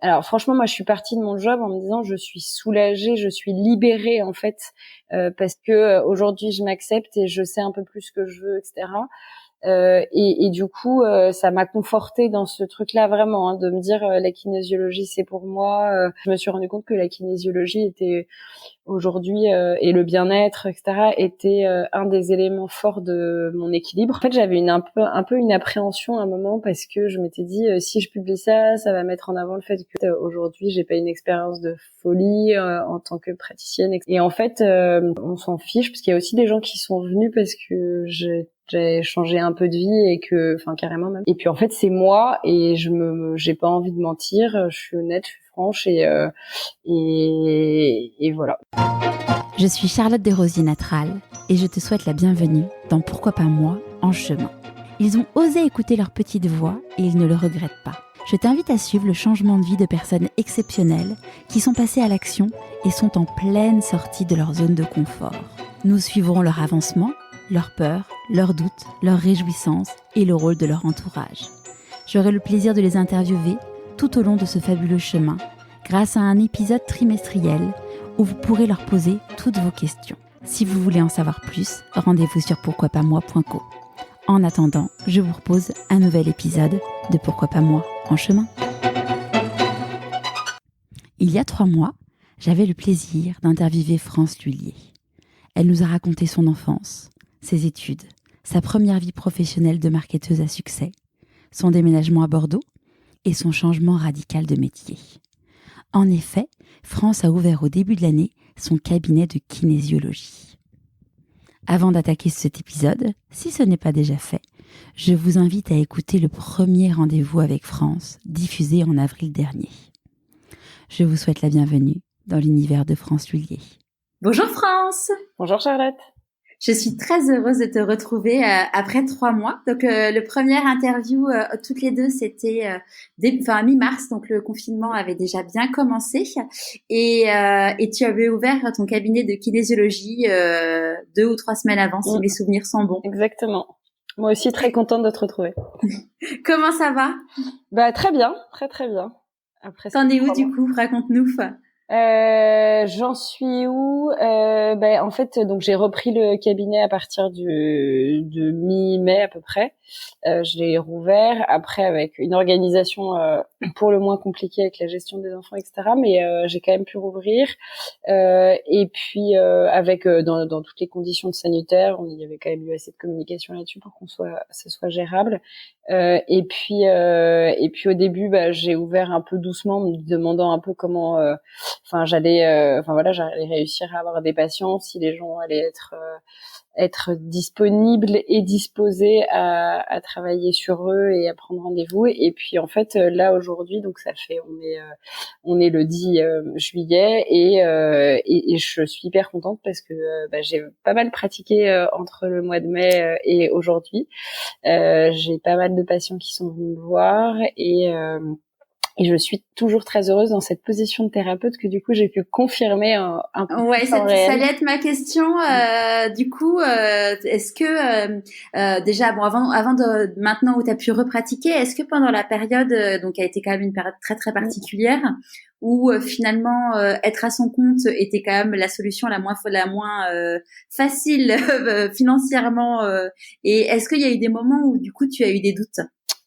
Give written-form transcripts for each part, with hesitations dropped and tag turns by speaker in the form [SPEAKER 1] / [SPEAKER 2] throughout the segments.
[SPEAKER 1] Alors franchement, moi, je suis partie de mon job en me disant je suis soulagée, je suis libérée en fait, parce que aujourd'hui je m'accepte et je sais un peu plus ce que je veux, etc. Et du coup, ça m'a confortée dans ce truc-là vraiment, de me dire la kinésiologie c'est pour moi. Je me suis rendu compte que la kinésiologie était aujourd'hui et le bien-être, etc. était un des éléments forts de mon équilibre. En fait, j'avais un peu une appréhension à un moment parce que je m'étais dit si je publie ça, ça va mettre en avant le fait que aujourd'hui j'ai pas une expérience de folie en tant que praticienne. Et en fait, on s'en fiche parce qu'il y a aussi des gens qui sont venus parce que j'ai changé un peu de vie et que, enfin carrément même. Et puis en fait c'est moi et j'ai pas envie de mentir. Je suis honnête, je suis franche et voilà.
[SPEAKER 2] Je suis Charlotte Desrosiers Natral et je te souhaite la bienvenue dans Pourquoi pas moi en chemin. Ils ont osé écouter leur petite voix et ils ne le regrettent pas. Je t'invite à suivre le changement de vie de personnes exceptionnelles qui sont passées à l'action et sont en pleine sortie de leur zone de confort. Nous suivrons leur avancement, leurs peurs, leurs doutes, leurs réjouissances et le rôle de leur entourage. J'aurai le plaisir de les interviewer tout au long de ce fabuleux chemin grâce à un épisode trimestriel où vous pourrez leur poser toutes vos questions. Si vous voulez en savoir plus, rendez-vous sur pourquoipasmoi.co. En attendant, je vous propose un nouvel épisode de Pourquoi pas moi en chemin. Il y a 3 mois, j'avais le plaisir d'interviewer France Lhuillier. Elle nous a raconté son enfance, ses études, sa première vie professionnelle de marketeuse à succès, son déménagement à Bordeaux et son changement radical de métier. En effet, France a ouvert au début de l'année son cabinet de kinésiologie. Avant d'attaquer cet épisode, si ce n'est pas déjà fait, je vous invite à écouter le premier rendez-vous avec France, diffusé en avril dernier. Je vous souhaite la bienvenue dans l'univers de France Lhuillier.
[SPEAKER 3] Bonjour France.
[SPEAKER 1] Bonjour Charlotte.
[SPEAKER 3] Je suis très heureuse de te retrouver après 3 mois. Donc le premier interview toutes les deux, c'était mi-mars, donc le confinement avait déjà bien commencé et tu avais ouvert ton cabinet de kinésiologie 2 ou 3 semaines avant, si mes souvenirs sont bons.
[SPEAKER 1] Exactement. Moi aussi très contente de te retrouver.
[SPEAKER 3] Comment ça va?
[SPEAKER 1] Bah très bien, très très bien.
[SPEAKER 3] Après, t'en es où du coup? Raconte-nous.
[SPEAKER 1] J'en suis où? En fait, donc j'ai repris le cabinet à partir de mi-mai à peu près. Je l'ai rouvert après avec une organisation pour le moins compliquée avec la gestion des enfants, etc. Mais j'ai quand même pu rouvrir. Et puis avec dans toutes les conditions sanitaires, il y avait quand même eu assez de communication là-dessus pour ce soit gérable. Et puis au début, j'ai ouvert un peu doucement, me demandant un peu comment. J'allais réussir à avoir des patients, si les gens allaient être disponibles et disposés à travailler sur eux et à prendre rendez-vous. Et puis en fait là aujourd'hui, donc ça fait on est le 10 juillet et je suis hyper contente parce que j'ai pas mal pratiqué entre le mois de mai et aujourd'hui. J'ai pas mal de patients qui sont venus me voir et je suis toujours très heureuse dans cette position de thérapeute que du coup j'ai pu confirmer un peu.
[SPEAKER 3] Ouais, ça allait être ma question. Du coup, est-ce que déjà, avant de maintenant où tu as pu repratiquer, est-ce que pendant la période donc qui a été quand même une période très très particulière où finalement être à son compte était quand même la solution la moins facile financièrement et est-ce qu'il y a eu des moments où du coup tu as eu des doutes?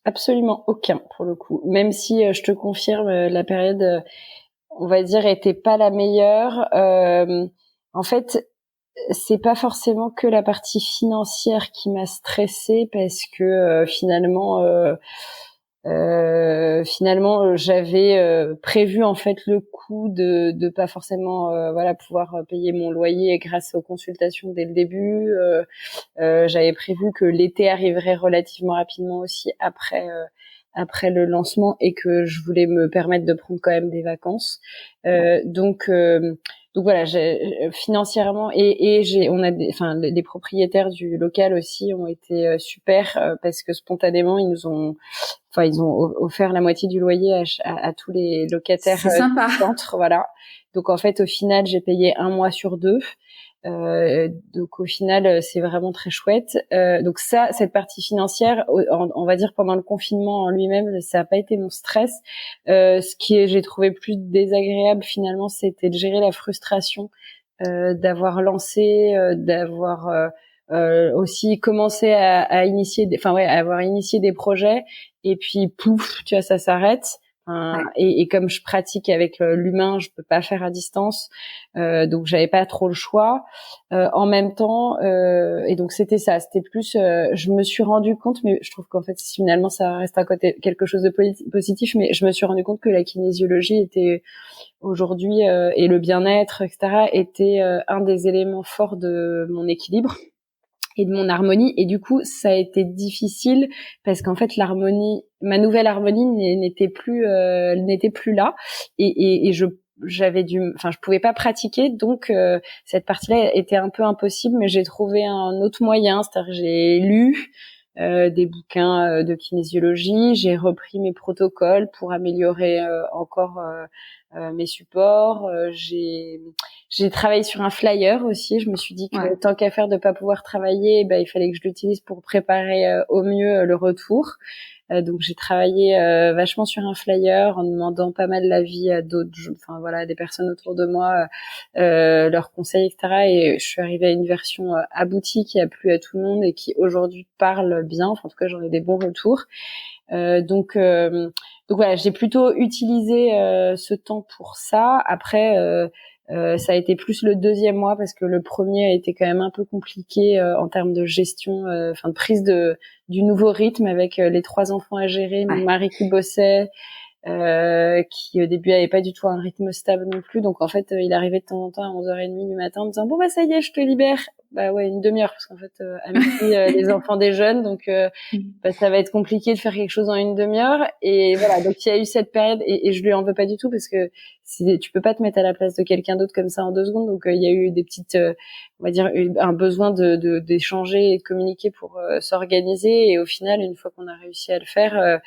[SPEAKER 1] Absolument aucun pour le coup. Même si je te confirme, la période, on va dire, était pas la meilleure. En fait, c'est pas forcément que la partie financière qui m'a stressée parce que finalement j'avais prévu en fait le coût de pas forcément pouvoir payer mon loyer grâce aux consultations dès le début. J'avais prévu que l'été arriverait relativement rapidement aussi après le lancement et que je voulais me permettre de prendre quand même des vacances. Donc voilà, financièrement les propriétaires du local aussi ont été super parce que spontanément ils ont offert la moitié du loyer à tous les locataires
[SPEAKER 3] du
[SPEAKER 1] centre, voilà. Donc en fait au final j'ai payé 1 mois sur 2. Donc au final, c'est vraiment très chouette. Donc ça, cette partie financière, on va dire pendant le confinement en lui-même, ça n'a pas été mon stress. Ce j'ai trouvé plus désagréable finalement, c'était de gérer la frustration d'avoir lancé, d'avoir aussi commencé à initier, à avoir initié des projets et puis pouf, tu vois, ça s'arrête. Et comme je pratique avec l'humain, je peux pas faire à distance, donc j'avais pas trop le choix. En même temps, et donc c'était ça, c'était plus. Je me suis rendu compte, mais je trouve qu'en fait finalement ça reste à côté quelque chose de positif, mais je me suis rendu compte que la kinésiologie était aujourd'hui et le bien-être, etc., était un des éléments forts de mon équilibre et de mon harmonie. Et du coup, ça a été difficile parce qu'en fait, ma nouvelle harmonie n'était plus là. Et je pouvais pas pratiquer. Donc, cette partie-là était un peu impossible, mais j'ai trouvé un autre moyen. C'est-à-dire, j'ai lu des bouquins de kinésiologie. J'ai repris mes protocoles pour améliorer encore mes supports. J'ai travaillé sur un flyer aussi. Je me suis dit que tant qu'à faire de pas pouvoir travailler, il fallait que je l'utilise pour préparer au mieux le retour. Donc j'ai travaillé vachement sur un flyer en demandant pas mal l'avis à d'autres, des personnes autour de moi, leurs conseils, etc. Et je suis arrivée à une version aboutie qui a plu à tout le monde et qui aujourd'hui parle bien. Enfin, en tout cas, j'en ai des bons retours. Donc voilà, j'ai plutôt utilisé ce temps pour ça. Après, ça a été plus le deuxième mois parce que le premier a été quand même un peu compliqué en termes de gestion, de prise du nouveau rythme avec les 3 enfants à gérer, mon mari qui bossait, qui au début avait pas du tout un rythme stable non plus. Donc en fait, il arrivait de temps en temps à 11h30 du matin en me disant bon ça y est, je te libère. Bah ouais, une demi-heure parce qu'en fait à midi les enfants déjeunent, donc ça va être compliqué de faire quelque chose en une demi-heure. Et voilà, donc il y a eu cette période et je lui en veux pas du tout parce que tu peux pas te mettre à la place de quelqu'un d'autre comme ça en 2 secondes. Donc il y a eu des petites on va dire un besoin d'échanger et de communiquer pour s'organiser. Et au final, une fois qu'on a réussi à le faire,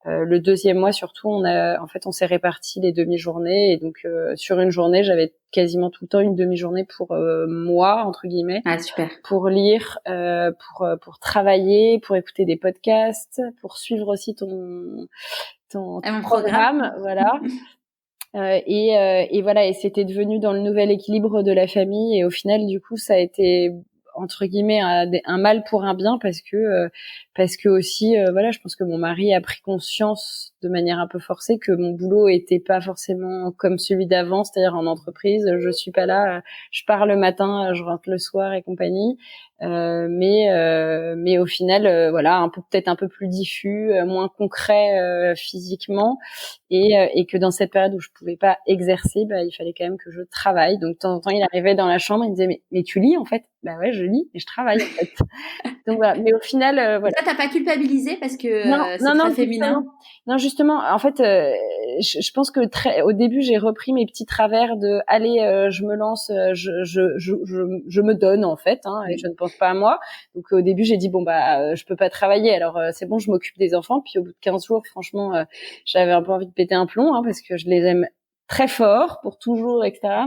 [SPEAKER 1] le deuxième mois surtout, on s'est réparti les demi-journées et donc sur une journée, j'avais quasiment tout le temps une demi-journée pour moi entre guillemets,
[SPEAKER 3] super.
[SPEAKER 1] pour lire, pour travailler, pour écouter des podcasts, pour suivre aussi ton programme, voilà. Et voilà, et c'était devenu dans le nouvel équilibre de la famille. Et au final, du coup, ça a été entre guillemets un mal pour un bien parce que aussi je pense que mon mari a pris conscience de manière un peu forcée que mon boulot était pas forcément comme celui d'avant, c'est-à-dire en entreprise, je suis pas là, je pars le matin, je rentre le soir et compagnie. Mais au final peut-être un peu plus diffus, moins concret physiquement, et que dans cette période où je pouvais pas exercer, il fallait quand même que je travaille. Donc de temps en temps il arrivait dans la chambre, il me disait mais tu lis en fait? Bah ouais, je lis et je travaille en fait. Donc voilà, mais au final voilà.
[SPEAKER 3] Ça, t'as pas culpabilisé parce que c'est
[SPEAKER 1] non,
[SPEAKER 3] très féminin?
[SPEAKER 1] Non, justement, en fait, je pense que au début, j'ai repris mes petits travers de allez, je me lance, je me donne en fait, et je ne pense pas à moi. Donc au début, j'ai dit je peux pas travailler, alors c'est bon, je m'occupe des enfants. Puis au bout de 15 jours, franchement, j'avais un peu envie de péter un plomb, parce que je les aime très fort pour toujours, etc.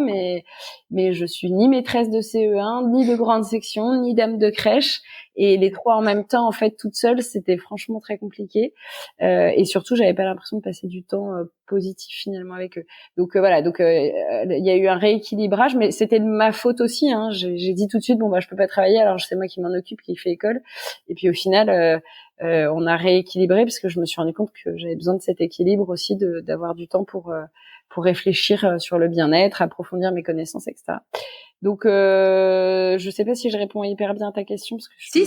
[SPEAKER 1] Mais je suis ni maîtresse de CE1, ni de grande section, ni dame de crèche. Et les 3 en même temps, en fait, toute seule, c'était franchement très compliqué. Et surtout, j'avais pas l'impression de passer du temps positif finalement avec eux. Donc voilà, il y a eu un rééquilibrage, mais c'était de ma faute aussi. J'ai dit tout de suite je peux pas travailler, alors c'est moi qui m'en occupe, qui fait école. Et puis au final, on a rééquilibré parce que je me suis rendu compte que j'avais besoin de cet équilibre aussi, d'avoir du temps pour réfléchir sur le bien-être, approfondir mes connaissances, etc. Donc, je sais pas si je réponds hyper bien à ta question parce que
[SPEAKER 3] si.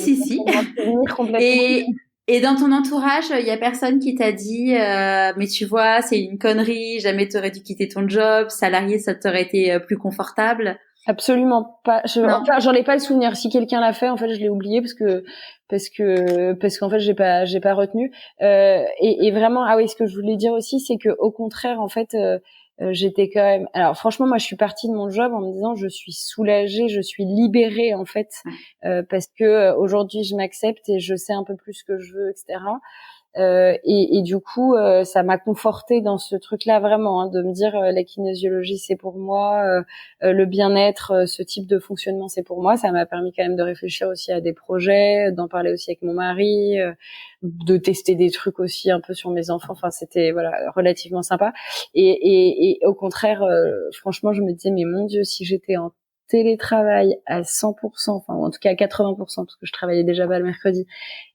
[SPEAKER 3] Et dans ton entourage, il y a personne qui t'a dit mais tu vois, c'est une connerie, jamais t'aurais dû quitter ton job, salarié, ça t'aurait été plus confortable?
[SPEAKER 1] Absolument pas. J'en ai pas le souvenir. Si quelqu'un l'a fait, en fait, je l'ai oublié parce qu'en fait, j'ai pas retenu. Et vraiment, ce que je voulais dire aussi, c'est que au contraire, en fait, j'étais quand même. Alors, franchement, moi, je suis partie de mon job en me disant, je suis soulagée, je suis libérée, en fait, parce que aujourd'hui, je m'accepte et je sais un peu plus ce que je veux, etc. Et du coup, ça m'a confortée dans ce truc-là vraiment, hein, de me dire la kinésiologie c'est pour moi, le bien-être, ce type de fonctionnement c'est pour moi. Ça m'a permis quand même de réfléchir aussi à des projets, d'en parler aussi avec mon mari, de tester des trucs aussi un peu sur mes enfants. Enfin, c'était voilà relativement sympa. Et au contraire, franchement, je me disais mais mon Dieu, si j'étais en télétravail à 100%, enfin en tout cas à 80%, parce que je travaillais déjà pas le mercredi,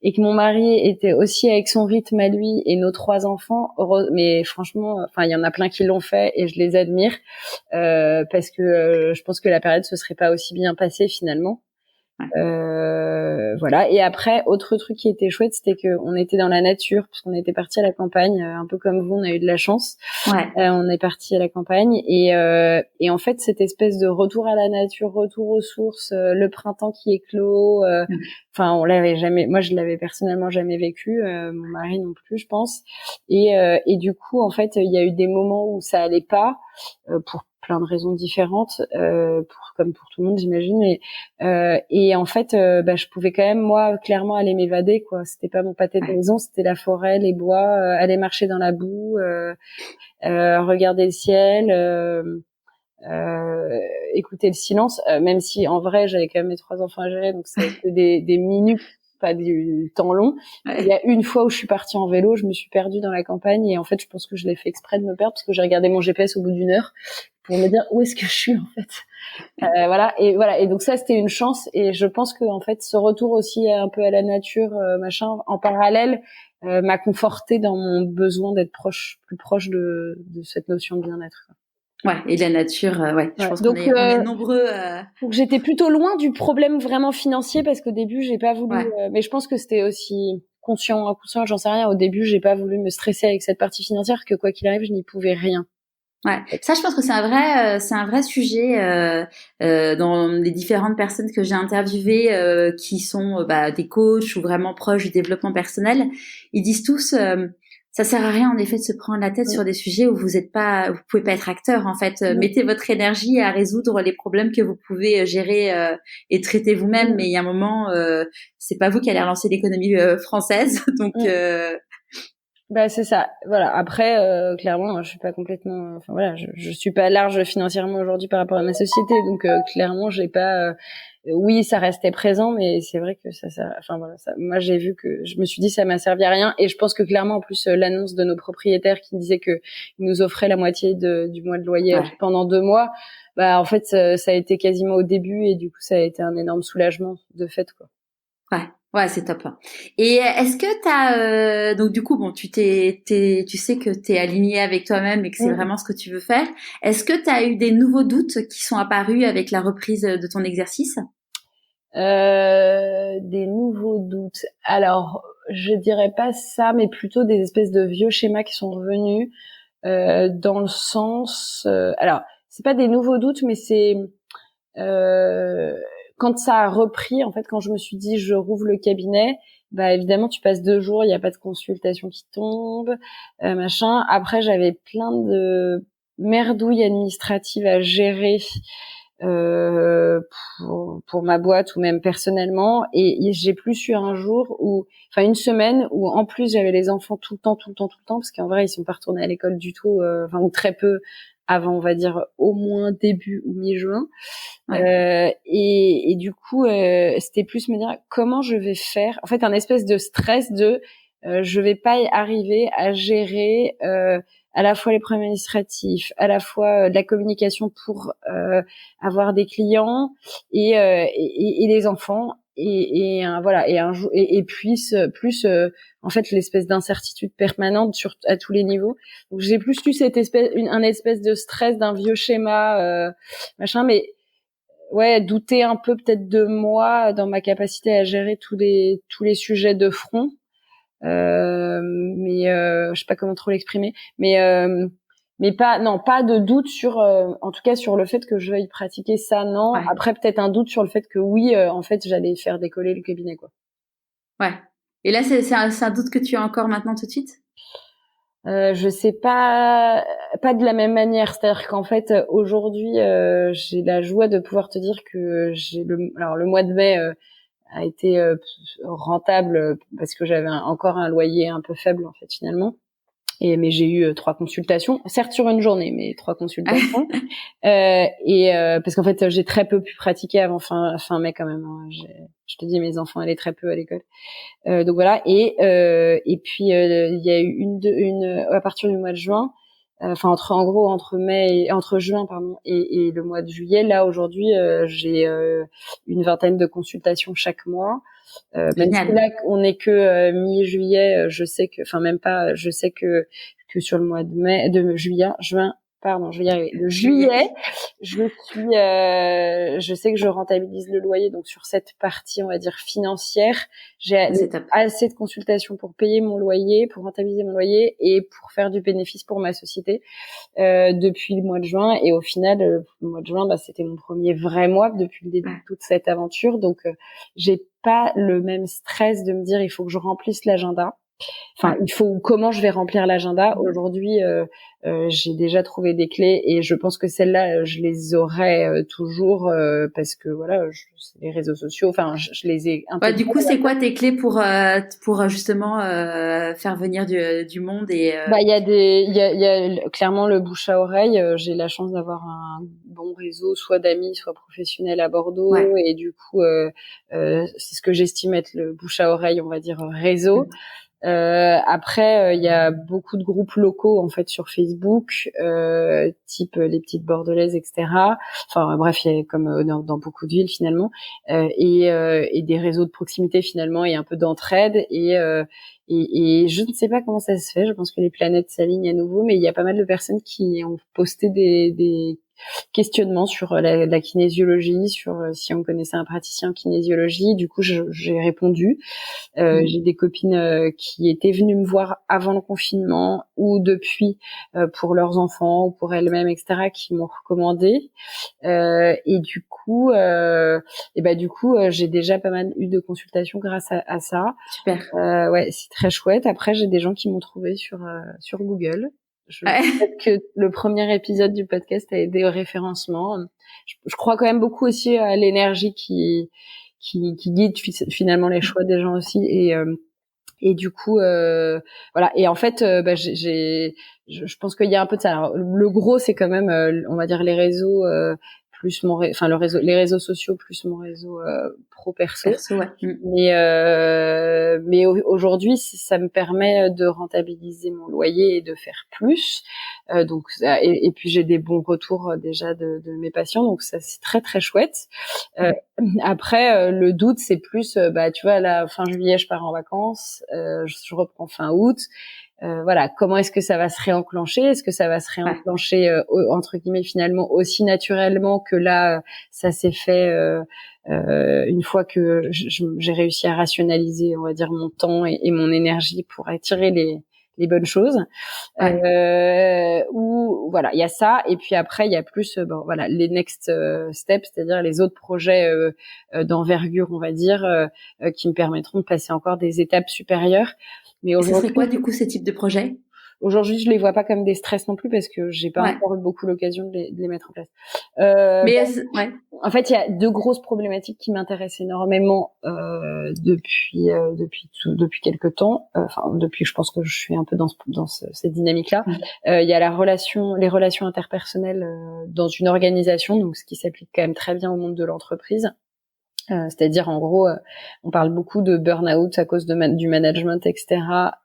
[SPEAKER 1] et que mon mari était aussi avec son rythme à lui et nos 3 enfants, mais franchement, enfin il y en a plein qui l'ont fait et je les admire, parce que je pense que la période se serait pas aussi bien passée finalement. Voilà. Et après, autre truc qui était chouette, c'était que on était dans la nature, parce qu'on était parti à la campagne, un peu comme vous, on a eu de la chance. On est parti à la campagne et en fait, cette espèce de retour à la nature, retour aux sources, le printemps qui éclot, enfin, on l'avait jamais, moi je l'avais personnellement jamais vécu, mon mari non plus, je pense. Et du coup, en fait, il y a eu des moments où ça allait pas, pour plein de raisons différentes, comme pour tout le monde, j'imagine. Et en fait, je pouvais quand même moi clairement aller m'évader, quoi. C'était pas mon pâté de maison, c'était la forêt, les bois, aller marcher dans la boue, regarder le ciel, écouter le silence, même si en vrai j'avais quand même mes 3 enfants à gérer, donc ça a été des minutes, pas du temps long. Il y a une fois où je suis partie en vélo, je me suis perdue dans la campagne et en fait je pense que je l'ai fait exprès de me perdre parce que j'ai regardé mon GPS au bout d'une heure pour me dire où est-ce que je suis en fait. Voilà. Et donc ça c'était une chance et je pense que en fait ce retour aussi un peu à la nature, machin, en parallèle, m'a confortée dans mon besoin d'être plus proche de cette notion de bien-être.
[SPEAKER 3] Ouais, et la nature, je pense qu'on est nombreux.
[SPEAKER 1] Donc j'étais plutôt loin du problème vraiment financier parce qu'au début j'ai pas voulu, mais je pense que c'était aussi conscient, j'en sais rien. Au début j'ai pas voulu me stresser avec cette partie financière, que quoi qu'il arrive je n'y pouvais rien.
[SPEAKER 3] Ouais, ça je pense que c'est un vrai sujet dans les différentes personnes que j'ai interviewées qui sont des coachs ou vraiment proches du développement personnel. Ils disent tous ça sert à rien en effet de se prendre la tête sur des sujets où vous pouvez pas être acteur en fait. Mettez votre énergie à résoudre les problèmes que vous pouvez gérer et traiter vous-même, mais il y a un moment c'est pas vous qui allez relancer l'économie française, donc
[SPEAKER 1] c'est ça. Voilà. Après, clairement, je suis pas complètement. Enfin voilà, je suis pas large financièrement aujourd'hui par rapport à ma société, donc clairement, j'ai pas. Oui, ça restait présent, mais c'est vrai que ça. Enfin voilà, moi j'ai vu que je me suis dit ça m'a servi à rien, et je pense que clairement, en plus, l'annonce de nos propriétaires qui disaient que ils nous offraient la moitié du mois de loyer pendant 2 mois, en fait, ça a été quasiment au début, et du coup, ça a été un énorme soulagement de fait, quoi.
[SPEAKER 3] Ouais, c'est top. Et est-ce que t'as donc du coup tu sais que t'es aligné avec toi-même et que c'est vraiment ce que tu veux faire. Est-ce que t'as eu des nouveaux doutes qui sont apparus avec la reprise de ton exercice?
[SPEAKER 1] Des nouveaux doutes. Alors, je dirais pas ça, mais plutôt des espèces de vieux schémas qui sont revenus, dans le sens. Alors, c'est pas des nouveaux doutes, mais c'est quand ça a repris, en fait, quand je me suis dit je rouvre le cabinet, évidemment tu passes 2 jours, il y a pas de consultation qui tombe, machin. Après j'avais plein de merdouilles administratives à gérer pour ma boîte ou même personnellement, et j'ai plus eu un jour une semaine où en plus j'avais les enfants tout le temps parce qu'en vrai ils sont pas retournés à l'école du tout, ou très peu avant, on va dire au moins début ou mi-juin. Et du coup c'était plus me dire comment je vais faire, en fait un espèce de stress de je vais pas y arriver à gérer à la fois les problèmes administratifs, à la fois de la communication pour avoir des clients et les enfants, voilà, et puis plus en fait l'espèce d'incertitude permanente à tous les niveaux. Donc j'ai plus eu cette un espèce de stress d'un vieux schéma, machin, mais douter un peu peut-être de moi dans ma capacité à gérer tous les sujets de front. Mais je sais pas comment trop l'exprimer, mais pas de doute sur en tout cas sur le fait que je veuille pratiquer ça, non. Après peut-être un doute sur le fait que oui, en fait j'allais faire décoller le cabinet, quoi.
[SPEAKER 3] Et là c'est un doute que tu as encore maintenant tout de suite?
[SPEAKER 1] Je sais pas de la même manière, c'est-à-dire qu'en fait aujourd'hui j'ai la joie de pouvoir te dire que j'ai le mois de mai a été rentable parce que j'avais encore un loyer un peu faible en fait finalement. Mais j'ai eu 3 consultations, certes sur une journée, mais 3 consultations. Parce qu'en fait, j'ai très peu pu pratiquer avant fin mai quand même. Hein. Je te dis, mes enfants allaient très peu à l'école. Donc voilà. Et puis il y a eu à partir du mois de juin, entre juin et le mois de juillet. Là aujourd'hui, j'ai une vingtaine de consultations chaque mois. Même si là on est que mi-juillet, je sais que, enfin même pas, je sais que sur le mois de juin, je vais y arriver. Le juillet, je sais que je rentabilise le loyer, donc sur cette partie, on va dire financière, j'ai assez de consultations pour payer mon loyer, pour rentabiliser mon loyer et pour faire du bénéfice pour ma société depuis le mois de juin. Et au final, le mois de juin, c'était mon premier vrai mois depuis le début de toute cette aventure. Donc, j'ai pas le même stress de me dire il faut que je remplisse l'agenda. Enfin, comment je vais remplir l'agenda. Aujourd'hui, j'ai déjà trouvé des clés et je pense que celles-là, je les aurai toujours parce que voilà, les réseaux sociaux, enfin, je les ai intégrés.
[SPEAKER 3] Du coup, c'est quoi tes clés pour justement faire venir du monde et
[SPEAKER 1] il y a clairement le bouche à oreille. J'ai la chance d'avoir un bon réseau, soit d'amis, soit professionnels à Bordeaux, et du coup, c'est ce que j'estime être le bouche à oreille, on va dire réseau. Après, il y a beaucoup de groupes locaux en fait sur Facebook, type les petites bordelaises, etc. Enfin bref, il y a comme dans beaucoup de villes finalement, et des réseaux de proximité finalement et un peu d'entraide et je ne sais pas comment ça se fait. Je pense que les planètes s'alignent à nouveau, mais il y a pas mal de personnes qui ont posté des questionnements sur la kinésiologie, sur si on connaissait un praticien en kinésiologie. Du coup, j'ai répondu. J'ai des copines qui étaient venues me voir avant le confinement ou depuis pour leurs enfants ou pour elles-mêmes, etc., qui m'ont recommandé. Et du coup, j'ai déjà pas mal eu de consultations grâce à ça.
[SPEAKER 3] Super.
[SPEAKER 1] Ouais, c'est très chouette. Après, j'ai des gens qui m'ont trouvé sur Google. Peut-être que le premier épisode du podcast a aidé au référencement. Je crois quand même beaucoup aussi à l'énergie qui guide finalement les choix des gens aussi. Et du coup, voilà. Et en fait, je pense qu'il y a un peu de ça. Alors, le gros, c'est quand même, on va dire les réseaux plus les réseaux sociaux plus mon réseau pro perso. Mais aujourd'hui, ça me permet de rentabiliser mon loyer et de faire plus. Donc et puis j'ai des bons retours déjà de mes patients, donc ça c'est très très chouette. Après le doute c'est plus tu vois, la fin juillet je pars en vacances, je reprends fin août. Voilà, comment est-ce que ça va se réenclencher? Est-ce que ça va se réenclencher entre guillemets finalement aussi naturellement que là ça s'est fait une fois que j'ai réussi à rationaliser, on va dire, mon temps et mon énergie pour attirer les bonnes choses. Ou voilà, il y a ça, et puis après il y a plus les next steps, c'est-à-dire les autres projets d'envergure, on va dire, qui me permettront de passer encore des étapes supérieures. Mais
[SPEAKER 3] aujourd'hui, ce serait quoi du coup ces types de projets?
[SPEAKER 1] Aujourd'hui, je les vois pas comme des stress non plus parce que j'ai pas encore eu beaucoup l'occasion de les mettre en place. En fait, il y a 2 grosses problématiques qui m'intéressent énormément depuis quelques temps. Depuis, je pense que je suis un peu dans cette dynamique-là. Il y a les relations interpersonnelles dans une organisation, donc ce qui s'applique quand même très bien au monde de l'entreprise. C'est-à-dire, en gros, on parle beaucoup de burn-out à cause du management, etc.,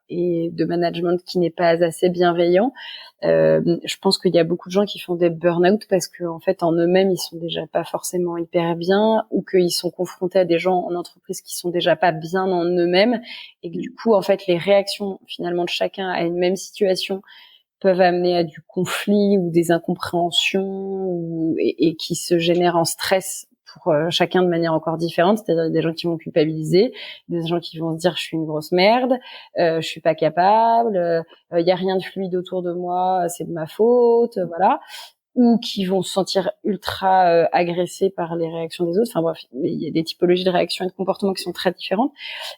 [SPEAKER 1] et de management qui n'est pas assez bienveillant. Je pense qu'il y a beaucoup de gens qui font des burn-out parce que, en fait, en eux-mêmes, ils sont déjà pas forcément hyper bien, ou qu'ils sont confrontés à des gens en entreprise qui sont déjà pas bien en eux-mêmes, et que du coup, en fait, les réactions finalement de chacun à une même situation peuvent amener à du conflit ou des incompréhensions et qui se génèrent en stress pour chacun de manière encore différente, c'est-à-dire des gens qui vont culpabiliser, des gens qui vont se dire je suis une grosse merde, je suis pas capable, y a rien de fluide autour de moi, c'est de ma faute, voilà. ou qui vont se sentir ultra agressés par les réactions des autres. Enfin bref, il y a des typologies de réactions et de comportements qui sont très différentes.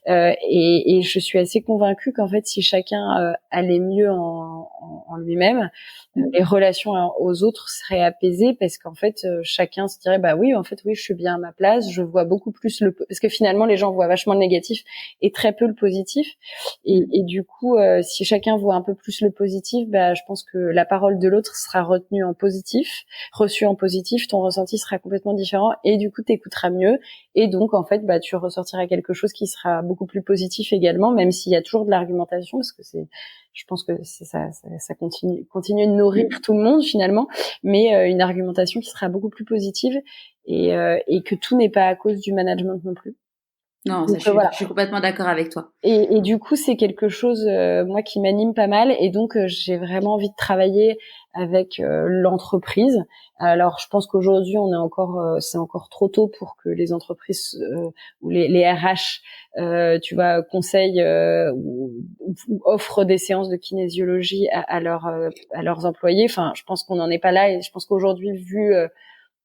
[SPEAKER 1] Et je suis assez convaincue qu'en fait, si chacun allait mieux en lui-même, les relations aux autres seraient apaisées, parce qu'en fait, chacun se dirait bah oui, en fait oui, je suis bien à ma place, je vois beaucoup plus parce que finalement les gens voient vachement le négatif et très peu le positif. Et du coup, si chacun voit un peu plus le positif, bah je pense que la parole de l'autre sera retenue en positif, reçue en positif, ton ressenti sera complètement différent et du coup t'écouteras mieux, et donc en fait bah tu ressortiras quelque chose qui sera beaucoup plus positif également, même s'il y a toujours de l'argumentation, parce que je pense que c'est ça continue de nourrir tout le monde finalement, mais une argumentation qui sera beaucoup plus positive, et que tout n'est pas à cause du management non plus.
[SPEAKER 3] Non,
[SPEAKER 1] Donc,
[SPEAKER 3] ça,
[SPEAKER 1] voilà.
[SPEAKER 3] je suis complètement d'accord avec toi.
[SPEAKER 1] Et du coup, c'est quelque chose, moi, qui m'anime pas mal. Et donc, j'ai vraiment envie de travailler avec l'entreprise. Alors, je pense qu'aujourd'hui, c'est encore trop tôt pour que les entreprises ou les RH, tu vois, conseillent ou offrent des séances de kinésiologie à leurs employés. Enfin, je pense qu'on n'en est pas là. Et je pense qu'aujourd'hui, vu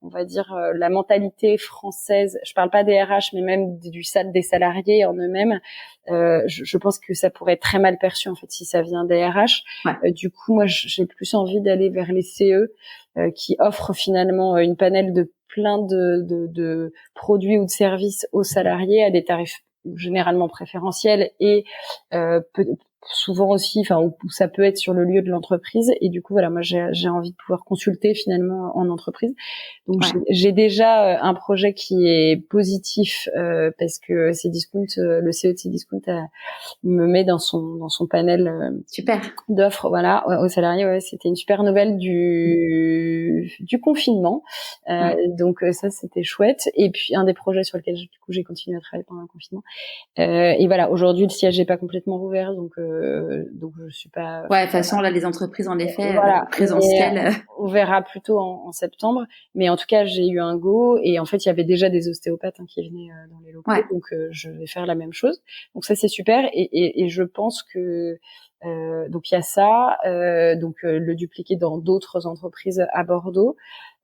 [SPEAKER 1] on va dire la mentalité française, je parle pas des RH mais même des salariés en eux-mêmes, je pense que ça pourrait être très mal perçu en fait si ça vient des RH.
[SPEAKER 3] Ouais.
[SPEAKER 1] Du coup moi j'ai plus envie d'aller vers les CE qui offrent finalement une panel de plein de produits ou de services aux salariés à des tarifs généralement préférentiels et souvent aussi, enfin, où ça peut être sur le lieu de l'entreprise. Et du coup, voilà, moi, j'ai envie de pouvoir consulter finalement en entreprise. Donc,
[SPEAKER 3] Ouais.
[SPEAKER 1] j'ai déjà un projet qui est positif parce que Cdiscount, le CE de Cdiscount me met dans son panel
[SPEAKER 3] Super.
[SPEAKER 1] d'offres, voilà, aux salariés. Ouais, c'était une super nouvelle du confinement. Donc ça, c'était chouette. Et puis un des projets sur lequel du coup j'ai continué à travailler pendant le confinement. Et voilà, aujourd'hui le siège n'est pas complètement rouvert, donc je suis pas.
[SPEAKER 3] Ouais, de toute façon là, les entreprises en effet
[SPEAKER 1] Voilà,
[SPEAKER 3] présentielles.
[SPEAKER 1] on verra plutôt en septembre. Mais en tout cas, j'ai eu un go, et en fait, il y avait déjà des ostéopathes qui venaient dans les locaux,
[SPEAKER 3] Ouais.
[SPEAKER 1] donc je vais faire la même chose. Donc ça, c'est super, et je pense que donc il y a ça, donc le dupliquer dans d'autres entreprises à Bordeaux.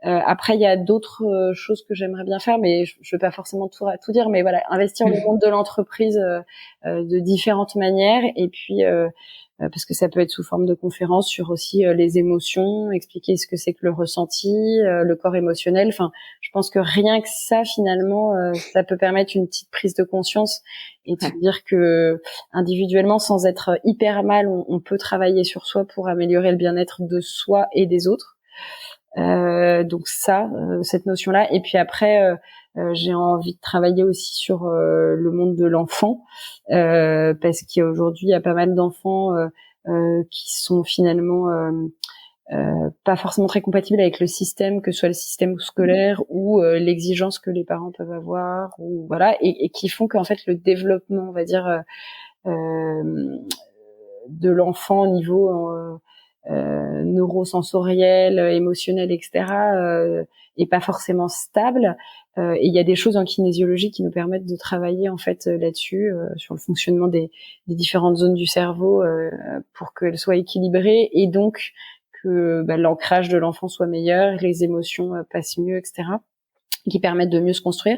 [SPEAKER 1] Après, il y a d'autres choses que j'aimerais bien faire, mais je vais pas forcément tout dire. Mais voilà, investir le monde de l'entreprise de différentes manières, et puis parce que ça peut être sous forme de conférences sur aussi les émotions, expliquer ce que c'est que le ressenti, le corps émotionnel. Enfin, je pense que rien que ça, finalement, ça peut permettre une petite prise de conscience et de se dire que individuellement, sans être hyper mal, on peut travailler sur soi pour améliorer le bien-être de soi et des autres. Donc ça, cette notion-là. Et puis après, j'ai envie de travailler aussi sur le monde de l'enfant, parce qu'aujourd'hui il y a pas mal d'enfants qui sont finalement pas forcément très compatibles avec le système, que ce soit le système scolaire ou l'exigence que les parents peuvent avoir, ou voilà, et qui font qu'en fait le développement, on va dire, de l'enfant au niveau neurosensoriel, émotionnel, etc., est pas forcément stable. Et il y a des choses en kinésiologie qui nous permettent de travailler en fait là-dessus, sur le fonctionnement des différentes zones du cerveau, pour qu'elles soient équilibrées, et donc que l'ancrage de l'enfant soit meilleur, les émotions passent mieux, etc., qui permettent de mieux se construire.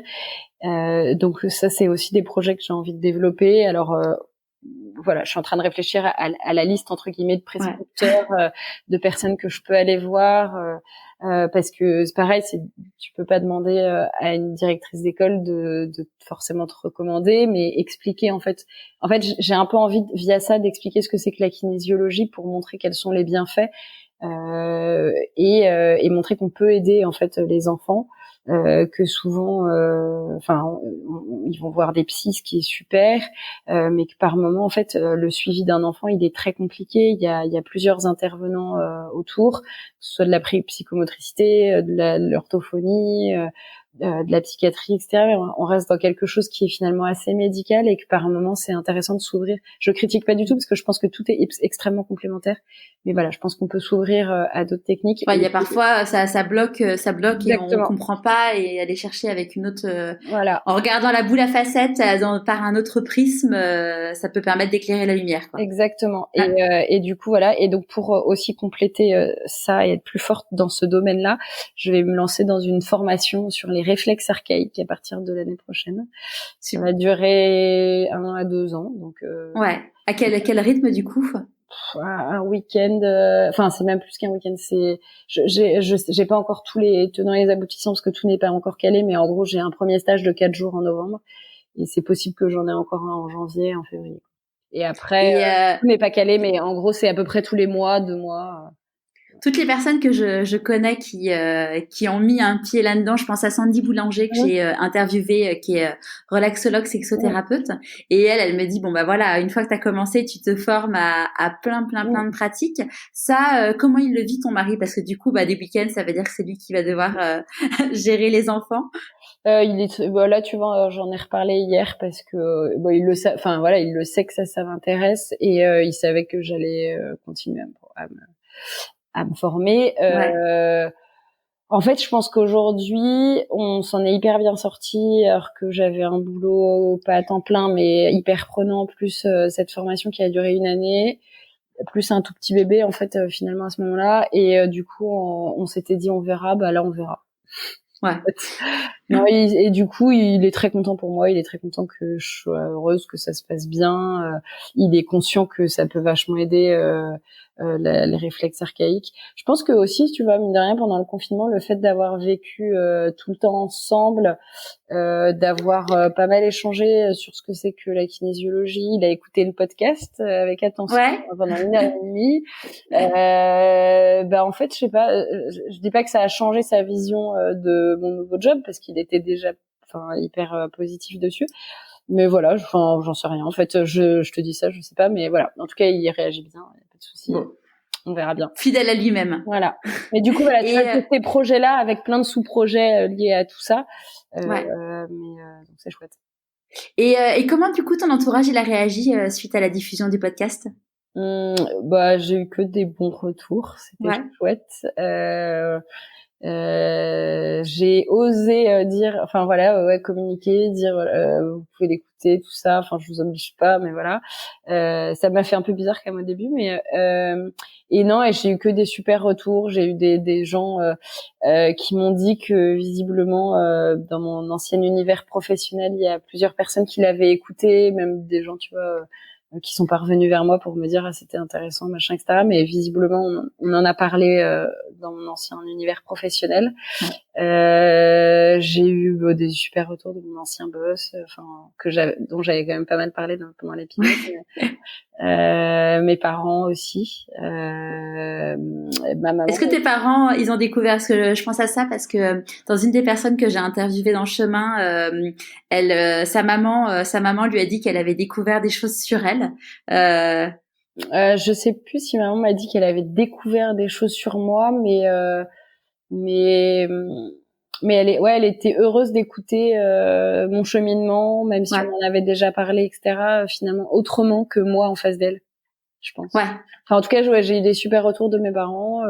[SPEAKER 1] Donc ça, c'est aussi des projets que j'ai envie de développer. Alors voilà, je suis en train de réfléchir à la liste entre guillemets de prescripteurs, de personnes que je peux aller voir, parce que c'est pareil, tu peux pas demander à une directrice d'école de forcément te recommander, mais expliquer en fait j'ai un peu envie via ça d'expliquer ce que c'est que la kinésiologie pour montrer quels sont les bienfaits, et montrer qu'on peut aider en fait les enfants. Que souvent, ils vont voir des psys, ce qui est super, mais que par moment, en fait, le suivi d'un enfant, il est très compliqué. Il y a plusieurs intervenants autour, que ce soit de la psychomotricité, de l'orthophonie, de la psychiatrie, etc. On reste dans quelque chose qui est finalement assez médical, et que par moment, c'est intéressant de s'ouvrir. Je critique pas du tout parce que je pense que tout est extrêmement complémentaire. Mais voilà, je pense qu'on peut s'ouvrir à d'autres techniques.
[SPEAKER 3] Ouais, il y a parfois ça bloque
[SPEAKER 1] Exactement.
[SPEAKER 3] et on comprend pas pas et aller chercher avec une autre,
[SPEAKER 1] Voilà.
[SPEAKER 3] en regardant la boule à facettes par un autre prisme, ça peut permettre d'éclairer la lumière, quoi.
[SPEAKER 1] Exactement.
[SPEAKER 3] Ah.
[SPEAKER 1] Et du coup, voilà. Et donc, pour aussi compléter ça et être plus forte dans ce domaine-là, je vais me lancer dans une formation sur les réflexes archaïques à partir de l'année prochaine. Ça va durer 1 à 2 ans. Donc,
[SPEAKER 3] ouais. À quel rythme, du coup?
[SPEAKER 1] Un week-end. Enfin, c'est même plus qu'un week-end. C'est, j'ai pas encore tous les tenants et les aboutissants parce que tout n'est pas encore calé. Mais en gros, j'ai un premier stage de 4 jours en novembre. Et c'est possible que j'en ai encore un en janvier, en février. Et après, tout n'est pas calé, mais en gros, c'est à peu près tous les mois, 2 mois.
[SPEAKER 3] Toutes les personnes que je connais qui ont mis un pied là-dedans, je pense à Sandy Boulanger que j'ai interviewée, qui est relaxologue, sexothérapeute, et elle me dit bon bah voilà, une fois que tu as commencé, tu te formes à plein de pratiques. Ça, comment il le vit ton mari? Parce que du coup, bah des week-ends, ça veut dire que c'est lui qui va devoir gérer les enfants.
[SPEAKER 1] Il est là, tu vois, j'en ai reparlé hier parce que il le sait, enfin voilà, il le sait que ça m'intéresse et il savait que j'allais continuer à me former. En fait, je pense qu'aujourd'hui, on s'en est hyper bien sorti, alors que j'avais un boulot pas à temps plein, mais hyper prenant, plus cette formation qui a duré 1 année, plus un tout petit bébé, en fait, finalement, à ce moment-là. Et du coup, on s'était dit, on verra, bah là, on verra.
[SPEAKER 3] Ouais.
[SPEAKER 1] Non, et du coup, il est très content pour moi, il est très content que je sois heureuse, que ça se passe bien. Il est conscient que ça peut vachement aider les réflexes archaïques. Je pense que aussi, tu vois, mine de rien, pendant le confinement, le fait d'avoir vécu tout le temps ensemble, d'avoir pas mal échangé sur ce que c'est que la kinésiologie, il a écouté le podcast avec attention pendant 1 heure et demie. En fait, je sais pas, je dis pas que ça a changé sa vision de mon nouveau job parce qu'il était déjà hyper positif dessus. Mais voilà, j'en sais rien. En fait, je te dis ça, je sais pas, mais voilà. En tout cas, il réagit bien, y a pas de souci. Bon. On verra bien.
[SPEAKER 3] Fidèle à lui-même.
[SPEAKER 1] Voilà. Mais du coup, voilà, tu vois, ces projets-là, avec plein de sous-projets liés à tout ça. Donc c'est chouette.
[SPEAKER 3] Et comment, du coup, ton entourage, il a réagi suite à la diffusion du podcast?
[SPEAKER 1] J'ai eu que des bons retours. C'était chouette. J'ai osé dire, communiquer, dire vous pouvez l'écouter, tout ça. Enfin, je vous oblige pas, mais voilà. Ça m'a fait un peu bizarre comme au début, mais et j'ai eu que des super retours. J'ai eu des gens qui m'ont dit que visiblement dans mon ancien univers professionnel, il y a plusieurs personnes qui l'avaient écouté, même des gens, tu vois, qui sont parvenus vers moi pour me dire c'était intéressant, machin, etc. Mais visiblement, on en a parlé dans mon ancien univers professionnel. J'ai eu des super retours de mon ancien boss, dont j'avais quand même pas mal parlé pendant l'épisode. Mes parents aussi. Ma maman.
[SPEAKER 3] Est-ce que tes parents, ils ont découvert, parce que je pense à ça parce que dans une des personnes que j'ai interviewées dans le chemin, sa maman lui a dit qu'elle avait découvert des choses sur elle.
[SPEAKER 1] Je sais plus si ma maman m'a dit qu'elle avait découvert des choses sur moi, mais elle était heureuse d'écouter mon cheminement, même si on en avait déjà parlé, etc. Finalement, autrement que moi en face d'elle, je pense.
[SPEAKER 3] Ouais.
[SPEAKER 1] Enfin, en tout cas, j'ai eu des super retours de mes parents,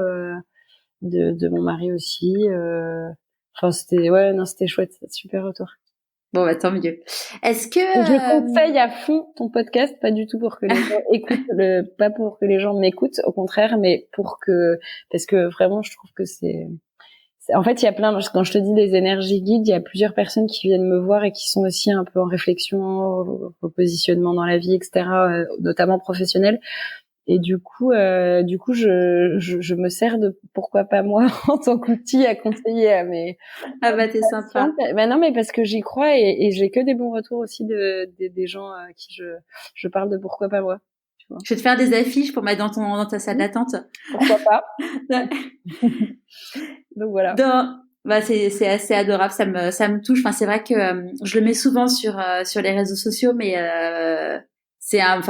[SPEAKER 1] de mon mari aussi. C'était chouette, super retour.
[SPEAKER 3] Bon, bah, tant mieux. Est-ce que
[SPEAKER 1] je conseille à fond ton podcast, pas du tout pour que les gens écoutent, pas pour que les gens m'écoutent, au contraire, mais parce que vraiment, je trouve que en fait, il y a quand je te dis des énergies guides, il y a plusieurs personnes qui viennent me voir et qui sont aussi un peu en réflexion, au positionnement dans la vie, etc., notamment professionnelle. Et du coup, je me sers de pourquoi pas moi en tant qu'outil à conseiller à mes.
[SPEAKER 3] Ah bah t'es sympa.
[SPEAKER 1] Non, mais parce que j'y crois et j'ai que des bons retours aussi des gens à qui je parle de pourquoi pas moi. Tu vois.
[SPEAKER 3] Je vais te faire des affiches pour mettre dans ta salle d'attente.
[SPEAKER 1] Pourquoi pas. Donc voilà.
[SPEAKER 3] C'est assez adorable, ça me touche. Enfin, c'est vrai que je le mets souvent sur les réseaux sociaux, mais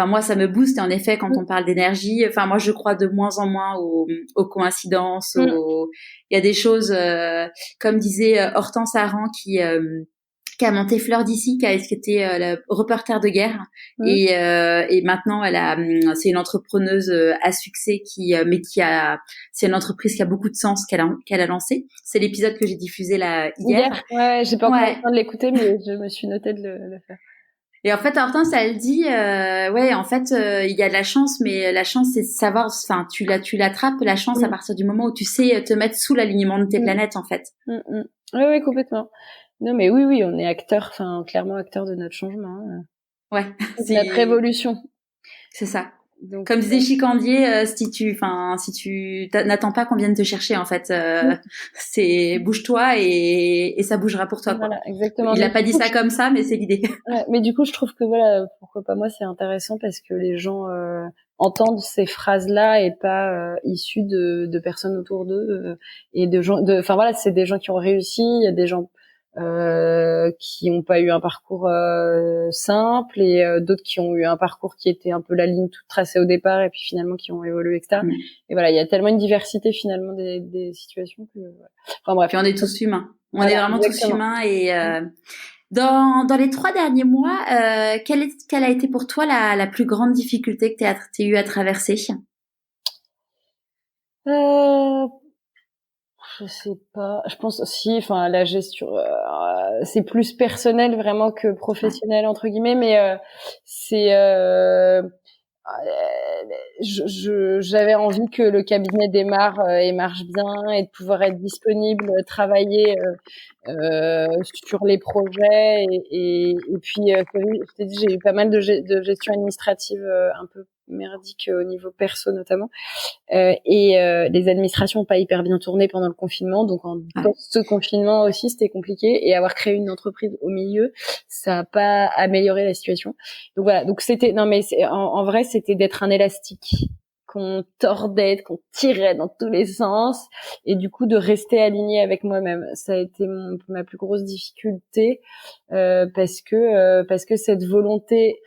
[SPEAKER 3] moi ça me booste. Et en effet, quand on parle d'énergie, moi je crois de moins en moins aux coïncidences. Il y a des choses comme disait Hortense Aran qui qui a monté Fleur d'ici, qui était la reporter de guerre, et maintenant c'est une entrepreneuse à succès c'est une entreprise qui a beaucoup de sens qu'elle a lancée. C'est l'épisode que j'ai diffusé là hier.
[SPEAKER 1] Ouais, j'ai pas encore le temps de l'écouter, mais je me suis notée de le faire.
[SPEAKER 3] Et en fait, Hortense, elle dit, ouais, en fait, il y a de la chance, mais la chance, c'est de savoir, enfin, tu l'attrapes, la chance, à partir du moment où tu sais te mettre sous l'alignement de tes planètes, en fait.
[SPEAKER 1] Ouais, complètement. Non, mais oui, on est acteur, enfin, clairement acteur de notre changement.
[SPEAKER 3] Ouais.
[SPEAKER 1] C'est notre révolution.
[SPEAKER 3] C'est ça. Donc, comme disait Chicandier, si tu n'attends pas qu'on vienne te chercher, en fait, c'est bouge-toi et ça bougera pour toi, quoi.
[SPEAKER 1] Voilà, exactement.
[SPEAKER 3] Il a pas dit ça comme ça, mais c'est l'idée.
[SPEAKER 1] Ouais, mais du coup, je trouve que voilà, pourquoi pas moi, c'est intéressant parce que les gens entendent ces phrases-là et pas issues de personnes autour d'eux et de gens. Enfin voilà, c'est des gens qui ont réussi. Il y a des gens qui n'ont pas eu un parcours simple et d'autres qui ont eu un parcours qui était un peu la ligne toute tracée au départ et puis finalement qui ont évolué, etc. Et voilà, il y a tellement une diversité finalement des situations que. Voilà. Enfin bref.
[SPEAKER 3] Puis on est tous humains. On est vraiment tous humains et. Dans les 3 derniers mois, quelle a été pour toi la plus grande difficulté que t'aies eu à traverser?
[SPEAKER 1] Je sais pas. Je pense aussi, enfin, la gestion, c'est plus personnel vraiment que professionnel entre guillemets, mais j'avais envie que le cabinet démarre et marche bien et de pouvoir être disponible, travailler sur les projets et puis je t'ai dit, j'ai eu pas mal de gestion administrative un peu merdique au niveau perso notamment et les administrations n'ont pas hyper bien tourné pendant le confinement, donc en post-confinement aussi c'était compliqué et avoir créé une entreprise au milieu ça a pas amélioré la situation. Donc voilà, donc c'était en vrai c'était d'être un élastique qu'on tordait, qu'on tirait dans tous les sens et du coup de rester aligné avec moi-même. Ça a été ma plus grosse difficulté parce que cette volonté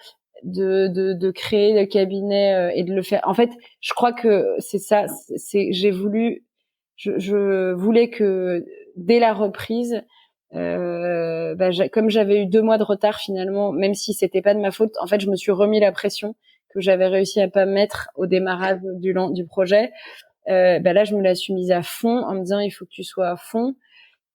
[SPEAKER 1] de créer le cabinet et de le faire. En fait, je crois que c'est ça. Je voulais que dès la reprise, comme j'avais eu 2 mois de retard finalement, même si c'était pas de ma faute, en fait, je me suis remis la pression que j'avais réussi à pas mettre au démarrage du projet. Là, je me la suis mise à fond en me disant il faut que tu sois à fond.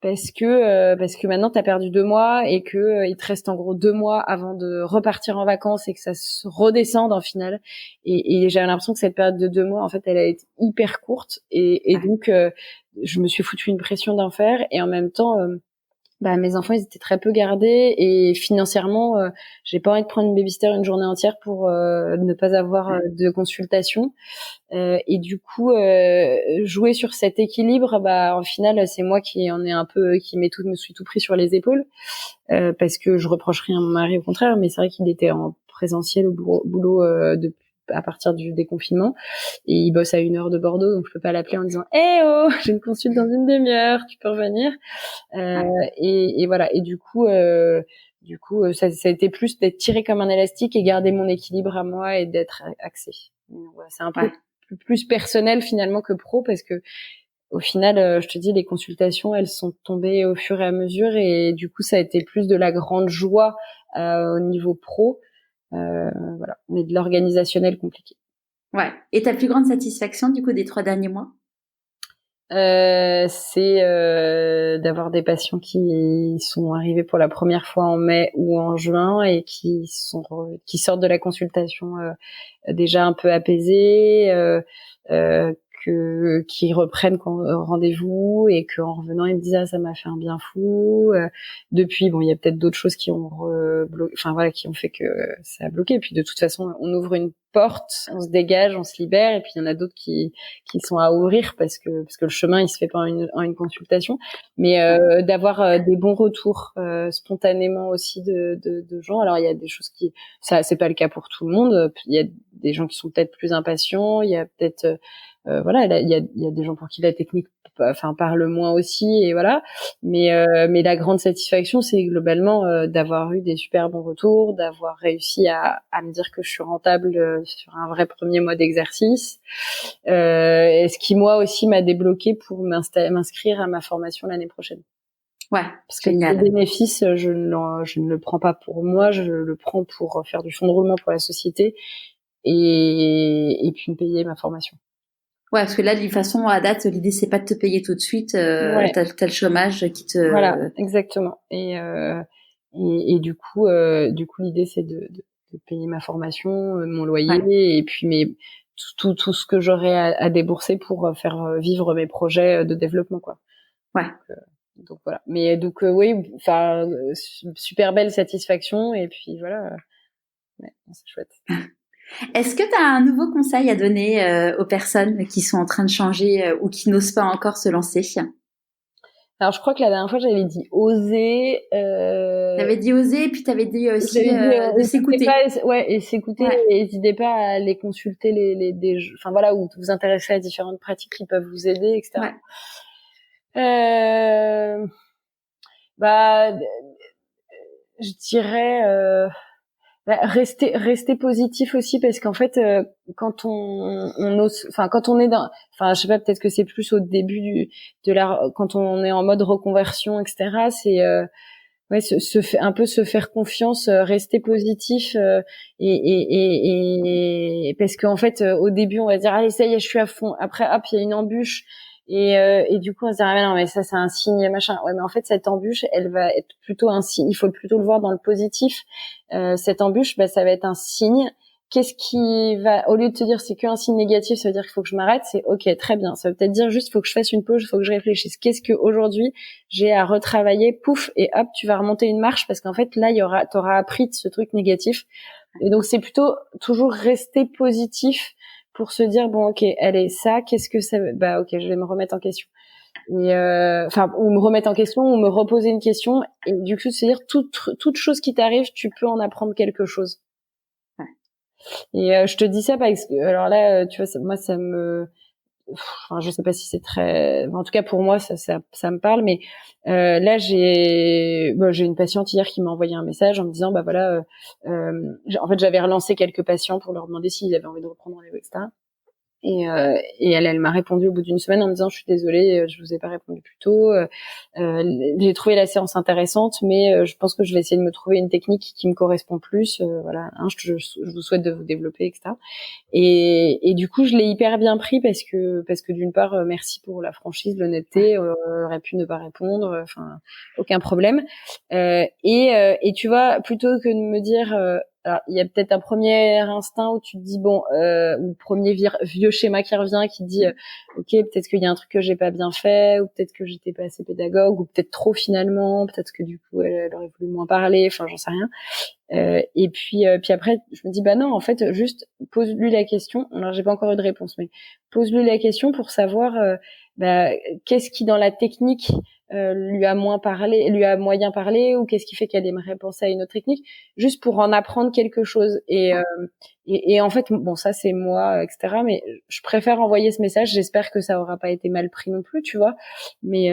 [SPEAKER 1] Parce que maintenant t'as perdu 2 mois et que il te reste en gros 2 mois avant de repartir en vacances et que ça se redescende en finale et j'avais l'impression que cette période de 2 mois en fait elle a été hyper courte et donc je me suis foutu une pression d'enfer et en même temps mes enfants ils étaient très peu gardés et financièrement j'ai pas envie de prendre une babysitter une journée entière pour ne pas avoir de consultation et du coup jouer sur cet équilibre en final c'est moi qui me suis tout pris sur les épaules parce que je reproche rien à mon mari au contraire mais c'est vrai qu'il était en présentiel au boulot à partir du déconfinement et il bosse à 1 heure de Bordeaux donc je peux pas l'appeler en disant oh j'ai une consulte dans 1 demi-heure tu peux revenir et voilà et du coup ça a été plus d'être tiré comme un élastique et garder mon équilibre à moi et d'être axé. Voilà, c'est un peu plus personnel finalement que pro parce que au final je te dis les consultations elles sont tombées au fur et à mesure et du coup ça a été plus de la grande joie au niveau pro voilà mais de l'organisationnel compliqué.
[SPEAKER 3] Ouais. Et ta plus grande satisfaction du coup des 3 derniers mois?
[SPEAKER 1] C'est d'avoir des patients qui sont arrivés pour la première fois en mai ou en juin et qui sortent de la consultation déjà un peu apaisés, qui reprennent rendez-vous et qu'en revenant ils me disent ça m'a fait un bien fou. Depuis il y a peut-être d'autres choses qui ont qui ont fait que ça a bloqué. Et puis de toute façon on ouvre une porte, on se dégage, on se libère et puis il y en a d'autres qui sont à ouvrir parce que le chemin il se fait pas en une consultation. Mais d'avoir des bons retours spontanément aussi de gens. Alors il y a des choses ça c'est pas le cas pour tout le monde. Il y a des gens qui sont peut-être plus impatients. Il y a peut-être il y a des gens pour qui la technique parle moins aussi et voilà mais la grande satisfaction c'est globalement d'avoir eu des super bons retours, d'avoir réussi à me dire que je suis rentable sur un vrai premier mois d'exercice ce qui moi aussi m'a débloqué pour m'inscrire à ma formation l'année prochaine.
[SPEAKER 3] Ouais,
[SPEAKER 1] Parce que
[SPEAKER 3] génial.
[SPEAKER 1] le bénéfice, je ne le prends pas pour moi, je le prends pour faire du fonds de roulement pour la société et puis me payer ma formation.
[SPEAKER 3] Ouais, parce que là, de toute façon, à date, l'idée, c'est pas de te payer tout de suite.
[SPEAKER 1] Ouais,
[SPEAKER 3] T'as le chômage qui
[SPEAKER 1] voilà,
[SPEAKER 3] te...
[SPEAKER 1] exactement. Et du coup, l'idée, c'est de payer ma formation, mon loyer,
[SPEAKER 3] Ouais,
[SPEAKER 1] et puis tout ce que j'aurai à débourser pour faire vivre mes projets de développement, quoi.
[SPEAKER 3] ouais.
[SPEAKER 1] Donc voilà. Mais donc oui, enfin super belle satisfaction et puis voilà, ouais, c'est chouette.
[SPEAKER 3] Est-ce que tu as un nouveau conseil à donner aux personnes qui sont en train de changer ou qui n'osent pas encore se lancer?
[SPEAKER 1] Alors je crois que la dernière fois j'avais dit oser.
[SPEAKER 3] T'avais dit oser, puis t'avais dit aussi
[SPEAKER 1] J'avais dit
[SPEAKER 3] de
[SPEAKER 1] n'hésitez
[SPEAKER 3] s'écouter.
[SPEAKER 1] pas, ouais, et s'écouter,
[SPEAKER 3] Ouais,
[SPEAKER 1] et n'hésitez pas à aller consulter enfin voilà, ou vous intéresser à différentes pratiques qui peuvent vous aider, etc.
[SPEAKER 3] ouais,
[SPEAKER 1] Euh, bah, je dirais. Rester positif aussi, parce qu'en fait quand on ose, enfin quand on est dans, enfin je sais pas, peut-être que c'est plus au début quand on est en mode reconversion, etc., c'est ouais, un peu se faire confiance, rester positif, et parce qu'en fait au début on va dire allez ça y est je suis à fond, après hop il y a une embûche, et du coup on se dit ah mais non mais ça c'est un signe machin, ouais mais en fait cette embûche elle va être plutôt un signe, il faut plutôt le voir dans le positif. Cette embûche, bah ça va être un signe. Qu'est-ce qui va, au lieu de te dire c'est qu'un signe négatif, ça veut dire qu'il faut que je m'arrête, c'est ok, très bien, ça veut peut-être dire juste faut que je fasse une pause, faut que je réfléchisse, qu'est-ce que aujourd'hui j'ai à retravailler, pouf, et hop, tu vas remonter une marche, parce qu'en fait là t'auras appris de ce truc négatif. Et donc c'est plutôt toujours rester positif pour se dire bon ok, allez, ça qu'est-ce que ça veut, bah ok, je vais me remettre en question, et enfin ou me remettre en question ou me reposer une question, et du coup se dire toute chose qui t'arrive tu peux en apprendre quelque chose.
[SPEAKER 3] ouais.
[SPEAKER 1] Et je te dis ça parce que alors là tu vois moi ça me, enfin je sais pas si c'est très, en tout cas pour moi ça me parle, mais là j'ai une patiente hier qui m'a envoyé un message en me disant bah voilà, en fait j'avais relancé quelques patients pour leur demander s'ils avaient envie de reprendre rendez-vous, etc. Et elle m'a répondu au bout d'une semaine en me disant je suis désolée, je vous ai pas répondu plus tôt. J'ai trouvé la séance intéressante, mais je pense que je vais essayer de me trouver une technique qui me correspond plus. Voilà, je vous souhaite de vous développer, etc. Et du coup, je l'ai hyper bien pris parce que d'une part, merci pour la franchise, l'honnêteté, aurait pu ne pas répondre, enfin aucun problème. Et tu vois, plutôt que de me dire alors, il y a peut-être un premier instinct où tu te dis bon, ou premier vieux schéma qui revient qui dit ok, peut-être qu'il y a un truc que j'ai pas bien fait, ou peut-être que j'étais pas assez pédagogue, ou peut-être trop finalement, peut-être que du coup elle aurait voulu moins parler, enfin j'en sais rien. Et puis après je me dis bah non, en fait juste pose-lui la question. Alors j'ai pas encore eu de réponse, mais pose-lui la question pour savoir bah, qu'est-ce qui dans la technique lui a moyen parlé, ou qu'est-ce qui fait qu'elle aimerait penser à une autre technique, juste pour en apprendre quelque chose. Et en fait bon ça c'est moi, etc., mais je préfère envoyer ce message, j'espère que ça aura pas été mal pris non plus, tu vois, mais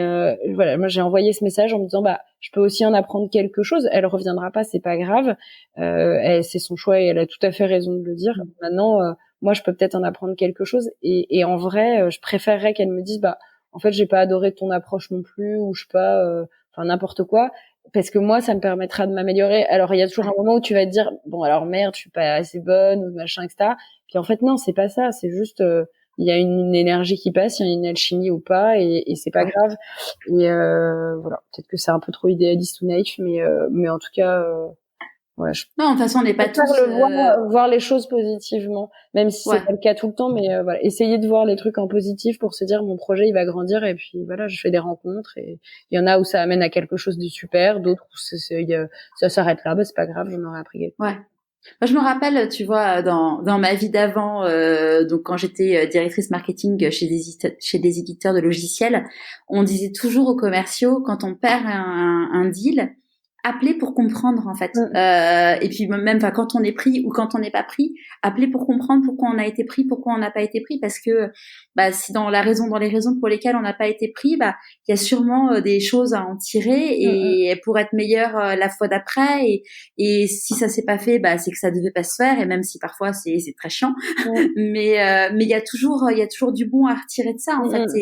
[SPEAKER 1] voilà, moi j'ai envoyé ce message en me disant bah je peux aussi en apprendre quelque chose, elle reviendra pas, c'est pas grave, c'est son choix et elle a tout à fait raison de le dire. Maintenant moi je peux peut-être en apprendre quelque chose, et en vrai je préférerais qu'elle me dise bah en fait j'ai pas adoré ton approche non plus, ou je sais pas, enfin n'importe quoi, parce que moi ça me permettra de m'améliorer. Alors il y a toujours un moment où tu vas te dire bon alors merde je suis pas assez bonne ou machin, etc., puis en fait non c'est pas ça, c'est juste il y a une énergie qui passe, il y a une alchimie ou pas, et c'est pas grave. Et voilà, peut-être que c'est un peu trop idéaliste ou naïf, mais en tout cas ouais, je
[SPEAKER 3] Non, de toute façon, on n'est pas
[SPEAKER 1] préfère
[SPEAKER 3] tous...
[SPEAKER 1] voir les choses positivement, même si c'est
[SPEAKER 3] Ouais,
[SPEAKER 1] pas le cas tout le temps, mais voilà, essayer de voir les trucs en positif pour se dire mon projet il va grandir, et puis voilà, je fais des rencontres, et il y en a où ça amène à quelque chose de super, d'autres où ça s'arrête là, bah c'est pas grave, j'en aurais appris quelque chose.
[SPEAKER 3] ouais. Moi, je me rappelle, tu vois, dans ma vie d'avant, donc quand j'étais directrice marketing chez des éditeurs de logiciels, on disait toujours aux commerciaux, quand on perd un deal, appelez pour comprendre en fait.
[SPEAKER 1] Mm.
[SPEAKER 3] Et puis même, enfin, quand on est pris ou quand on n'est pas pris, appelez pour comprendre pourquoi on a été pris, pourquoi on n'a pas été pris, parce que bah, si dans les raisons pour lesquelles on n'a pas été pris, bah il y a sûrement des choses à en tirer
[SPEAKER 1] Mm, mm.
[SPEAKER 3] et pour être meilleur la fois d'après. Et si ça s'est pas fait, bah c'est que ça devait pas se faire. Et même si parfois c'est très chiant,
[SPEAKER 1] Mm,
[SPEAKER 3] mais il y a toujours du bon à retirer de ça en
[SPEAKER 1] mm,
[SPEAKER 3] fait.
[SPEAKER 1] mm.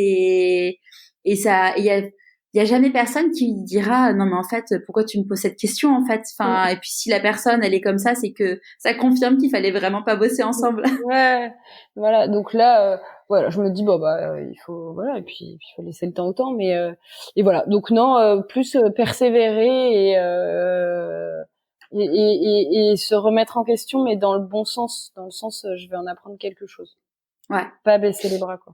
[SPEAKER 3] Et ça, il y a il y a jamais personne qui dira non mais en fait pourquoi tu me poses cette question en fait. Enfin et puis si la personne elle est comme ça, c'est que ça confirme qu'il fallait vraiment pas bosser ensemble.
[SPEAKER 1] Ouais, voilà. Donc là, voilà, je me dis bon bah il faut voilà et puis il faut laisser le temps au temps, mais et voilà. Donc non, plus persévérer et se remettre en question, mais dans le bon sens, dans le sens je vais en apprendre quelque chose.
[SPEAKER 3] Ouais.
[SPEAKER 1] Pas baisser les bras quoi.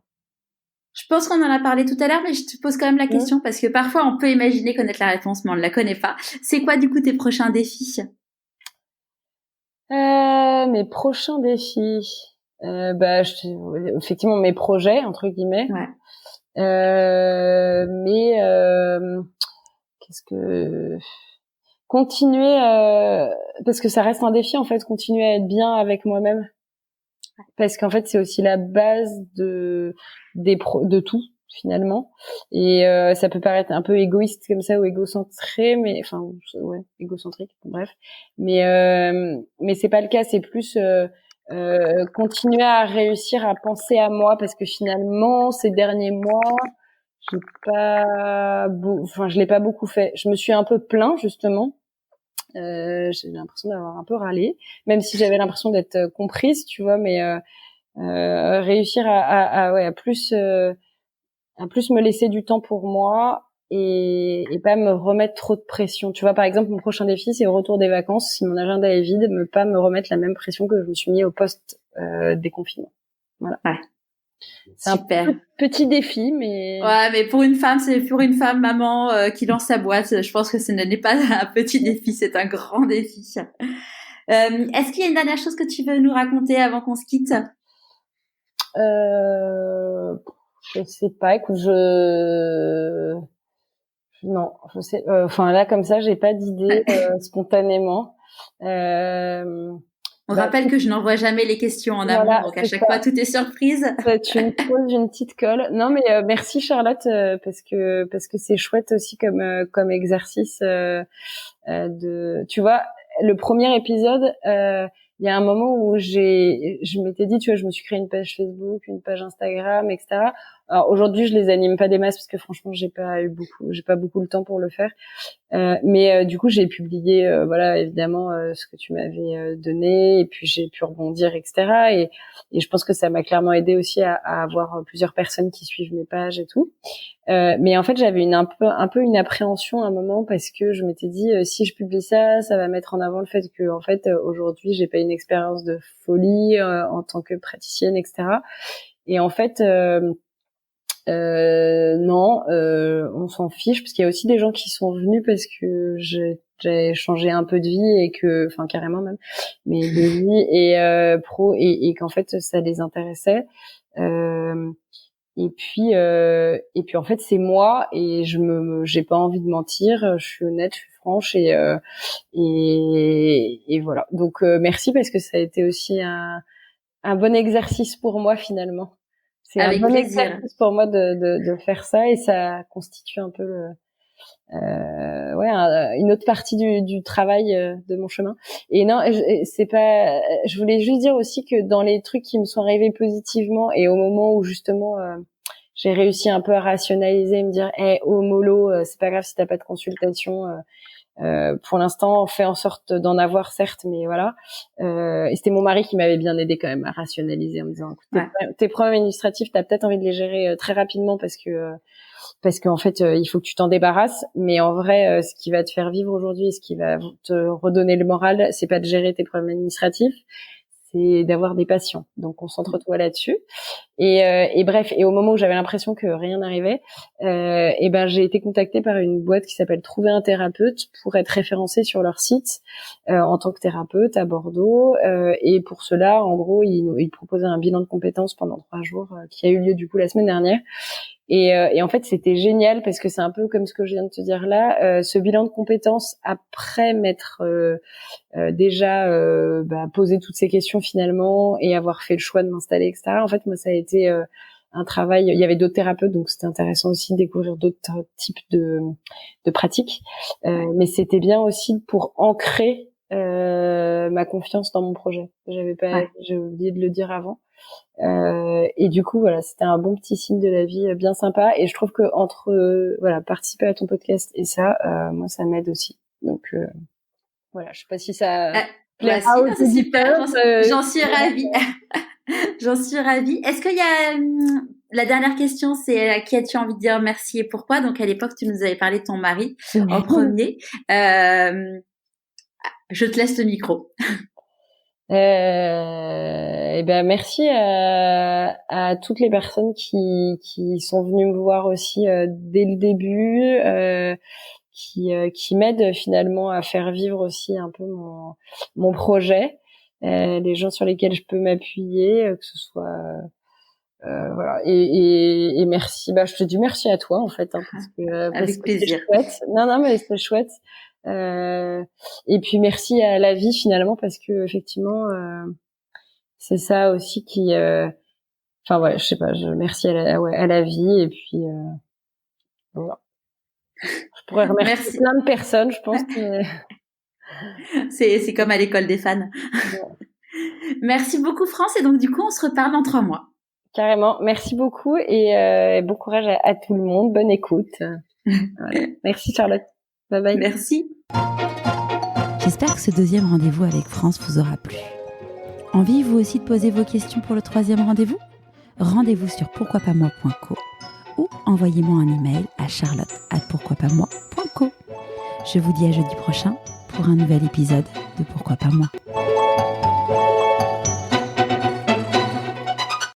[SPEAKER 3] Je pense qu'on en a parlé tout à l'heure, mais je te pose quand même la question parce que parfois on peut imaginer connaître la réponse, mais on ne la connaît pas. C'est quoi du coup tes prochains défis?
[SPEAKER 1] Mes prochains défis, bah effectivement mes projets entre guillemets.
[SPEAKER 3] Ouais.
[SPEAKER 1] Mais qu'est-ce que continuer parce que ça reste un défi en fait, continuer à être bien avec moi-même. Parce qu'en fait, c'est aussi la base de tout finalement. Et ça peut paraître un peu égoïste comme ça ou égocentré, mais enfin ouais, égocentrique, bref. Mais c'est pas le cas, c'est plus continuer à réussir à penser à moi parce que finalement ces derniers mois, je l'ai pas beaucoup fait. Je me suis un peu plaint justement. J'ai l'impression d'avoir un peu râlé, même si j'avais l'impression d'être comprise, tu vois, mais réussir à plus me laisser du temps pour moi et pas me remettre trop de pression. Tu vois, par exemple, mon prochain défi, c'est au retour des vacances, si mon agenda est vide, pas me remettre la même pression que je me suis mis au post déconfinement. Voilà.
[SPEAKER 3] Ouais.
[SPEAKER 1] C'est
[SPEAKER 3] super.
[SPEAKER 1] Un petit défi, mais
[SPEAKER 3] ouais, mais pour une femme, maman qui lance sa boîte. Je pense que ce n'est pas un petit défi, c'est un grand défi. Est-ce qu'il y a une dernière chose que tu veux nous raconter avant qu'on se quitte?
[SPEAKER 1] Je sais pas. Écoute, non, je sais. Enfin là, comme ça, j'ai pas d'idée spontanément.
[SPEAKER 3] On rappelle que je n'envoie jamais les questions en amont, donc à chaque fois tout est surprise.
[SPEAKER 1] Tu me poses une petite colle. Non, mais merci Charlotte parce que c'est chouette aussi comme exercice tu vois, le premier épisode. Il y a un moment où je m'étais dit, tu vois, je me suis créé une page Facebook, une page Instagram, etc. Alors aujourd'hui, je les anime pas des masses parce que franchement, j'ai pas beaucoup le temps pour le faire. Mais du coup, j'ai publié, voilà, évidemment, ce que tu m'avais donné, et puis j'ai pu rebondir, etc. Et je pense que ça m'a clairement aidé aussi à avoir plusieurs personnes qui suivent mes pages et tout. Mais en fait, j'avais un peu une appréhension à un moment parce que je m'étais dit, si je publie ça, ça va mettre en avant le fait que, en fait, aujourd'hui, j'ai pas une expérience de folie en tant que praticienne, etc. Et en fait, non, on s'en fiche parce qu'il y a aussi des gens qui sont venus parce que j'ai changé un peu de vie et que, enfin carrément même, mais de vie et pro et qu'en fait ça les intéressait. Et puis en fait c'est moi et j'ai pas envie de mentir, je suis honnête, je suis franche et voilà. Donc merci parce que ça a été aussi un bon exercice pour moi finalement. C'est un bon exercice pour moi de faire ça et ça constitue un peu une autre partie du travail de mon chemin. Et non, c'est pas. Je voulais juste dire aussi que dans les trucs qui me sont arrivés positivement et au moment où justement j'ai réussi un peu à rationaliser, me dire, oh mollo, c'est pas grave si t'as pas de consultation. Pour l'instant, on fait en sorte d'en avoir, certes, mais voilà. Et c'était mon mari qui m'avait bien aidé quand même à rationaliser en me disant, écoute, tes problèmes administratifs, t'as peut-être envie de les gérer très rapidement parce qu'en fait, il faut que tu t'en débarrasses. Mais en vrai, ce qui va te faire vivre aujourd'hui, ce qui va te redonner le moral, c'est pas de gérer tes problèmes administratifs, c'est d'avoir des patients. Donc, concentre-toi là-dessus. Et bref, et au moment où j'avais l'impression que rien n'arrivait, et ben j'ai été contactée par une boîte qui s'appelle Trouver un thérapeute pour être référencée sur leur site en tant que thérapeute à Bordeaux. Et pour cela, en gros, ils proposaient un bilan de compétences pendant 3 jours qui a eu lieu du coup la semaine dernière. Et en fait, c'était génial parce que c'est un peu comme ce que je viens de te dire là. Ce bilan de compétences, après m'être déjà posé toutes ces questions finalement et avoir fait le choix de m'installer, etc. En fait, moi, ça a été un travail. Il y avait d'autres thérapeutes, donc c'était intéressant aussi de découvrir d'autres types de pratiques. Mais c'était bien aussi pour ancrer ma confiance dans mon projet. J'ai oublié de le dire avant. Et du coup, voilà, c'était un bon petit signe de la vie, bien sympa. Et je trouve que entre voilà, participer à ton podcast et ça, moi, ça m'aide aussi. Donc voilà, je sais pas si ça plaira
[SPEAKER 3] si,
[SPEAKER 1] aux
[SPEAKER 3] c'est super.
[SPEAKER 1] auditeurs.
[SPEAKER 3] J'en suis ravie. J'en suis ravie. Est-ce qu'il y a la dernière question, c'est à qui as-tu envie de dire merci et pourquoi? Donc à l'époque, tu nous avais parlé de ton mari en premier. Je te laisse le micro.
[SPEAKER 1] Et ben merci à toutes les personnes qui sont venues me voir aussi dès le début, qui m'aident finalement à faire vivre aussi un peu mon projet, les gens sur lesquels je peux m'appuyer, que ce soit voilà. Et merci. Bah je te dis merci à toi en fait, hein, parce
[SPEAKER 3] Avec plaisir.
[SPEAKER 1] C'est chouette. Non mais c'est chouette. Et puis merci à la vie finalement, parce que effectivement c'est ça aussi qui enfin ouais, je sais pas, merci à la vie. Et puis voilà, je pourrais remercier plein de personnes, je pense que...
[SPEAKER 3] c'est comme à l'école des fans. Ouais. Merci beaucoup France, et donc du coup on se reparle dans 3 mois.
[SPEAKER 1] Carrément, merci beaucoup, et bon courage à tout le monde, bonne écoute. Voilà. Merci Charlotte, bye bye.
[SPEAKER 3] Merci.
[SPEAKER 2] J'espère que ce 2e rendez-vous avec France vous aura plu. Envie vous aussi de poser vos questions pour le 3e rendez-vous? Rendez-vous sur pourquoipasmoi.co ou envoyez-moi un email à charlotte@pourquoipasmoi.co. Je vous dis à jeudi prochain pour un nouvel épisode de Pourquoi pas moi.